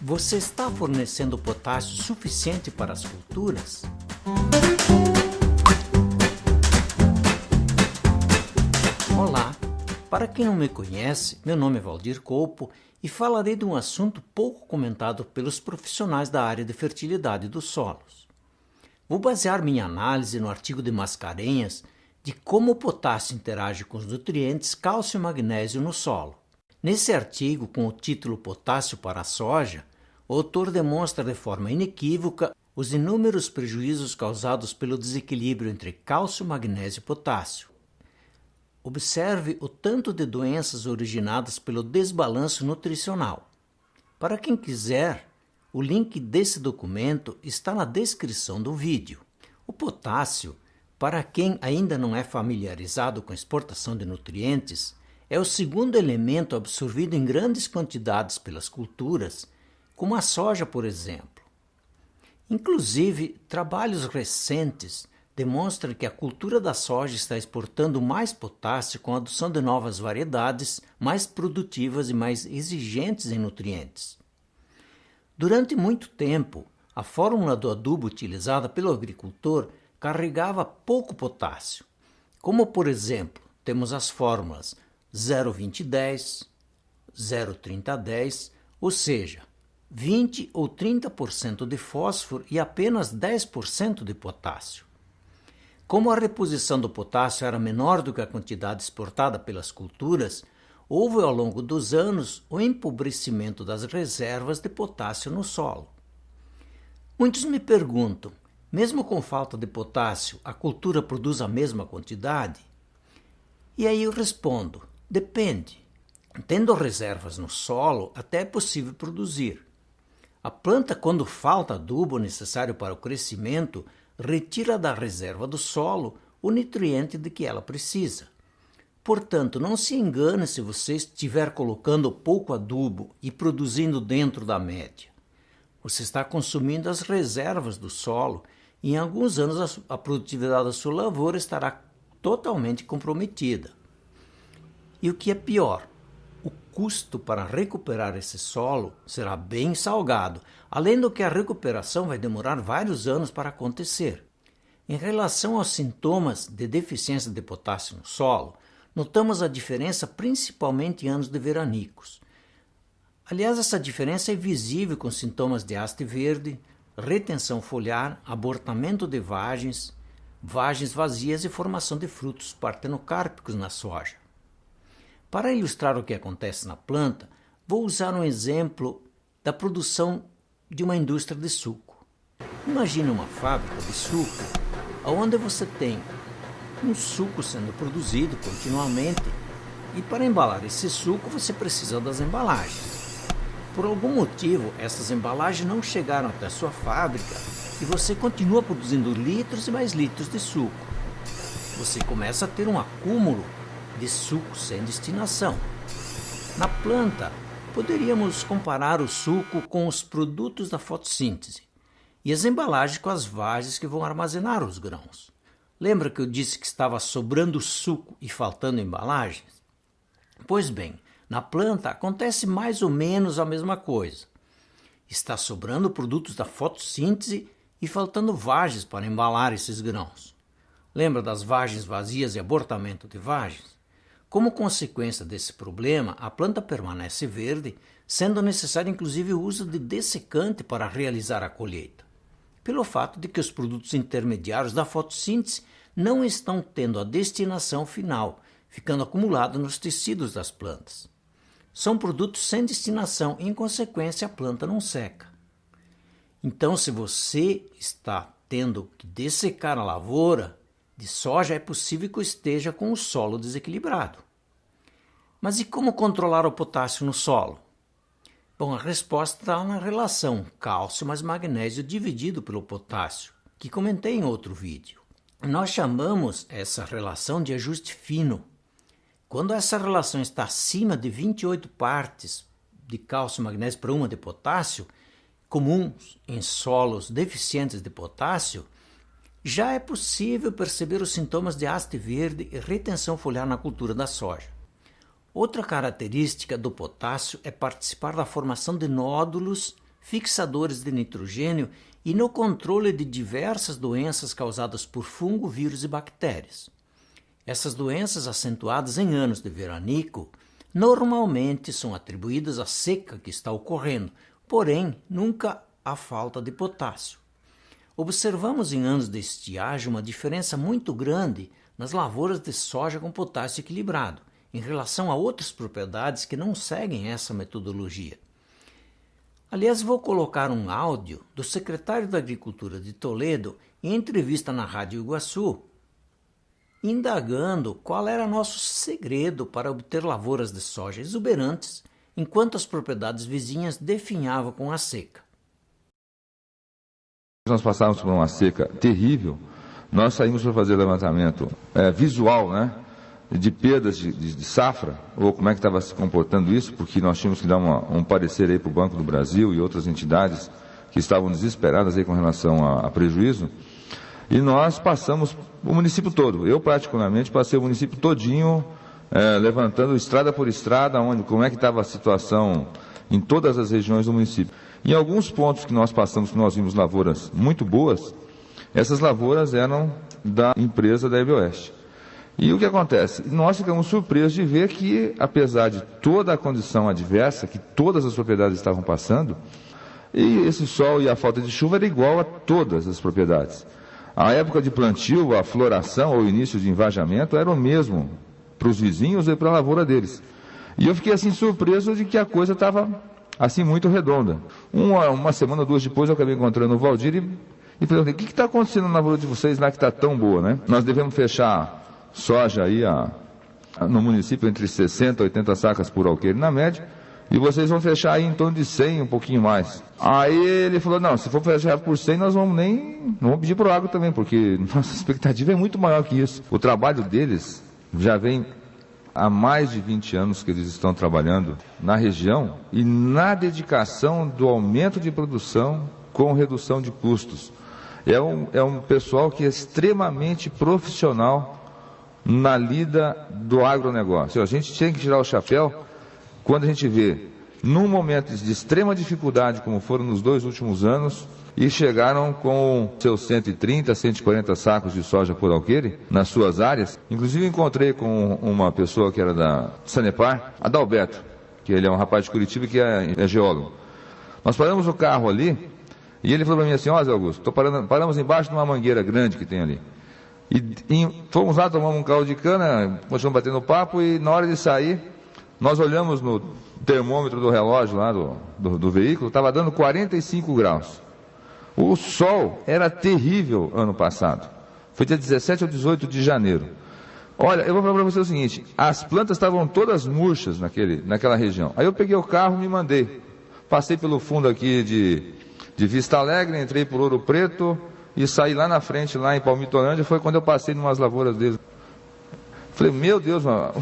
Você está fornecendo potássio suficiente para as culturas? Olá! Para quem não me conhece, meu nome é Valdir Colpo e falarei de um assunto pouco comentado pelos profissionais da área de fertilidade dos solos. Vou basear minha análise no artigo de Mascarenhas de como o potássio interage com os nutrientes cálcio e magnésio no solo. Nesse artigo, com o título Potássio para a soja, o autor demonstra de forma inequívoca os inúmeros prejuízos causados pelo desequilíbrio entre cálcio, magnésio e potássio. Observe o tanto de doenças originadas pelo desbalanço nutricional. Para quem quiser, o link desse documento está na descrição do vídeo. O potássio, para quem ainda não é familiarizado com a exportação de nutrientes, é o segundo elemento absorvido em grandes quantidades pelas culturas, como a soja, por exemplo. Inclusive, trabalhos recentes demonstram que a cultura da soja está exportando mais potássio com a adoção de novas variedades mais produtivas e mais exigentes em nutrientes. Durante muito tempo, a fórmula do adubo utilizada pelo agricultor carregava pouco potássio, como por exemplo, temos as fórmulas 0,20-10, 0,30-10, ou seja, 20 ou 30% de fósforo e apenas 10% de potássio. Como a reposição do potássio era menor do que a quantidade exportada pelas culturas, houve ao longo dos anos o empobrecimento das reservas de potássio no solo. Muitos me perguntam, mesmo com falta de potássio, a cultura produz a mesma quantidade? E aí eu respondo, depende. Tendo reservas no solo, até é possível produzir. A planta, quando falta adubo necessário para o crescimento, retira da reserva do solo o nutriente de que ela precisa. Portanto, não se engane se você estiver colocando pouco adubo e produzindo dentro da média. Você está consumindo as reservas do solo e em alguns anos a produtividade da sua lavoura estará totalmente comprometida. E o que é pior, o custo para recuperar esse solo será bem salgado, além do que a recuperação vai demorar vários anos para acontecer. Em relação aos sintomas de deficiência de potássio no solo, notamos a diferença principalmente em anos de veranicos. Aliás, essa diferença é visível com sintomas de haste verde, retenção foliar, abortamento de vagens, vagens vazias e formação de frutos partenocárpicos na soja. Para ilustrar o que acontece na planta, vou usar um exemplo da produção de uma indústria de suco. Imagine uma fábrica de suco, onde você tem um suco sendo produzido continuamente e para embalar esse suco você precisa das embalagens. Por algum motivo, essas embalagens não chegaram até a sua fábrica e você continua produzindo litros e mais litros de suco. Você começa a ter um acúmulo de suco sem destinação. Na planta, poderíamos comparar o suco com os produtos da fotossíntese e as embalagens com as vagens que vão armazenar os grãos. Lembra que eu disse que estava sobrando suco e faltando embalagens? Pois bem, na planta acontece mais ou menos a mesma coisa. Está sobrando produtos da fotossíntese e faltando vagens para embalar esses grãos. Lembra das vagens vazias e abortamento de vagens? Como consequência desse problema, a planta permanece verde, sendo necessário inclusive o uso de dessecante para realizar a colheita, pelo fato de que os produtos intermediários da fotossíntese não estão tendo a destinação final, ficando acumulados nos tecidos das plantas. São produtos sem destinação e, em consequência, a planta não seca. Então, se você está tendo que dessecar a lavoura de soja, é possível que esteja com o solo desequilibrado. Mas e como controlar o potássio no solo? Bom, a resposta está na relação cálcio mais magnésio dividido pelo potássio, que comentei em outro vídeo. Nós chamamos essa relação de ajuste fino. Quando essa relação está acima de 28 partes de cálcio e magnésio para uma de potássio, comuns em solos deficientes de potássio, já é possível perceber os sintomas de haste verde e retenção foliar na cultura da soja. Outra característica do potássio é participar da formação de nódulos fixadores de nitrogênio e no controle de diversas doenças causadas por fungo, vírus e bactérias. Essas doenças, acentuadas em anos de veranico, normalmente são atribuídas à seca que está ocorrendo, porém nunca à falta de potássio. Observamos em anos de estiagem uma diferença muito grande nas lavouras de soja com potássio equilibrado, em relação a outras propriedades que não seguem essa metodologia. Aliás, vou colocar um áudio do secretário da Agricultura de Toledo em entrevista na Rádio Iguaçu, indagando qual era nosso segredo para obter lavouras de soja exuberantes, enquanto as propriedades vizinhas definhavam com a seca. Nós passávamos por uma seca terrível, nós saímos para fazer levantamento visual, né, de perdas de safra, ou como é que estava se comportando isso, porque nós tínhamos que dar um parecer aí para o Banco do Brasil e outras entidades que estavam desesperadas aí com relação a prejuízo, e nós passamos o município todo. Eu particularmente passei o município todinho, levantando estrada por estrada, como é que estava a situação em todas as regiões do município. Em alguns pontos que nós passamos, que nós vimos lavouras muito boas, essas lavouras eram da empresa da EB Oeste. E o que acontece? Nós ficamos surpresos de ver que, apesar de toda a condição adversa que todas as propriedades estavam passando, e esse sol e a falta de chuva era igual a todas as propriedades. A época de plantio, a floração ou início de invajamento era o mesmo para os vizinhos e para a lavoura deles. E eu fiquei assim surpreso de que a coisa estava assim muito redonda. Uma semana, 2 depois, eu acabei encontrando o Valdir e falei: o que está acontecendo na lavoura de vocês lá que está tão boa, né? Nós devemos fechar soja aí no município entre 60 e 80 sacas por alqueire na média, e vocês vão fechar aí em torno de 100, um pouquinho mais. Aí ele falou: não, se for fechar por 100, nós não vamos pedir para o agro também, porque nossa expectativa é muito maior que isso. O trabalho deles já vem há mais de 20 anos que eles estão trabalhando na região e na dedicação do aumento de produção com redução de custos. É um pessoal que é extremamente profissional na lida do agronegócio. A gente tem que tirar o chapéu quando a gente vê, num momento de extrema dificuldade, como foram nos 2 últimos anos, e chegaram com seus 130, 140 sacos de soja por alqueire nas suas áreas. Inclusive encontrei com uma pessoa que era da Sanepar, Adalberto, que ele é um rapaz de Curitiba que é geólogo. Nós paramos o carro ali e ele falou para mim assim: ó, Zé Augusto, paramos embaixo de uma mangueira grande que tem ali. E fomos lá, tomamos um caldo de cana, continuamos batendo papo, e na hora de sair, nós olhamos no termômetro do relógio lá do veículo, estava dando 45 graus. O sol era terrível ano passado. Foi dia 17 ou 18 de janeiro. Olha, eu vou falar para você o seguinte: as plantas estavam todas murchas naquela região. Aí eu peguei o carro e me mandei. Passei pelo fundo aqui de Vista Alegre, entrei por Ouro Preto e saí lá na frente, lá em Palmitorândia. Foi quando eu passei em umas lavouras deles. Falei: meu Deus, mano,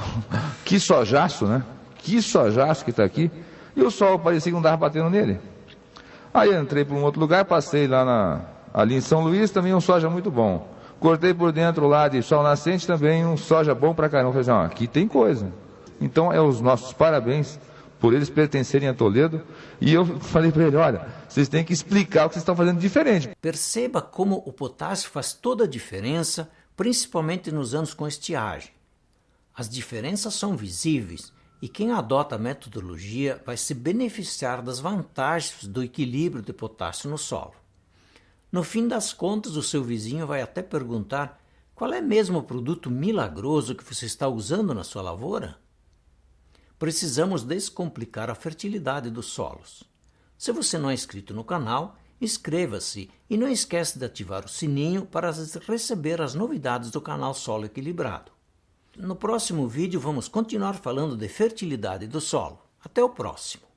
que sojaço, né? Que sojaço que está aqui. E o sol parecia que não estava batendo nele. Aí eu entrei para um outro lugar, passei lá ali em São Luís, também um soja muito bom. Cortei por dentro lá de Sol Nascente, também um soja bom pra caramba. Falei assim: aqui tem coisa. Então os nossos parabéns por eles pertencerem a Toledo. E eu falei para ele: olha, vocês têm que explicar o que vocês estão fazendo diferente. Perceba como o potássio faz toda a diferença, principalmente nos anos com estiagem. As diferenças são visíveis e quem adota a metodologia vai se beneficiar das vantagens do equilíbrio de potássio no solo. No fim das contas, o seu vizinho vai até perguntar qual é mesmo o produto milagroso que você está usando na sua lavoura. Precisamos descomplicar a fertilidade dos solos. Se você não é inscrito no canal, inscreva-se e não esqueça de ativar o sininho para receber as novidades do canal Solo Equilibrado. No próximo vídeo vamos continuar falando de fertilidade do solo. Até o próximo!